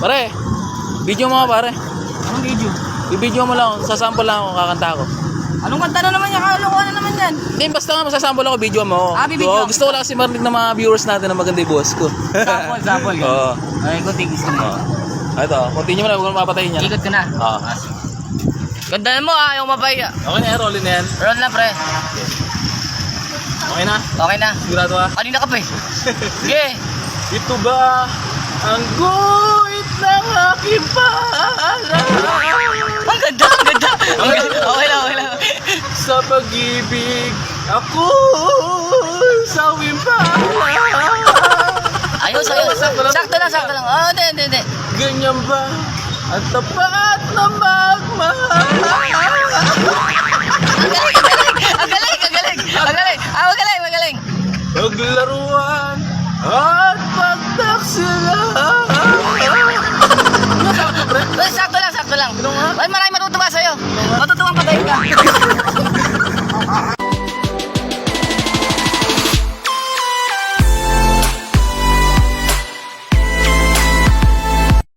Pare, video mo nga pare. Anong video? I-video mo lang, sasample lang ako, kakanta ako. Anong kanta na naman yan? Kalokohan na naman yan. Hindi, basta nga masasample ako, video mo. Bibidyo. Gusto ko lang kasi marinig ng mga viewers natin na maganda yung boss ko. Sample. Oo. Ay, ko tigis ko na. Ito, continue mo na, huwag mo mapatayin yan. Ikot ko na. Oo. Ganda mo ayaw mapaya. Okay na yan, roll na yan. Roll na pre. Okay na? Okay na. Sigurado ka? Kanina ka pa eh. Sige. Ito ba ang guhit ng aking paalam? Ang ganda, ang ganda. Okay lang. Sa pag-ibig ako sawing paalam. Ayos. Sakto lang. Oh, hindi. Ganyan ba ang tapat na magmahal? Magaling. Paglaruan at pagtaksilan. Sakto lang. Ay, marami matutuwa sa'yo. Matutuwang patayin ka.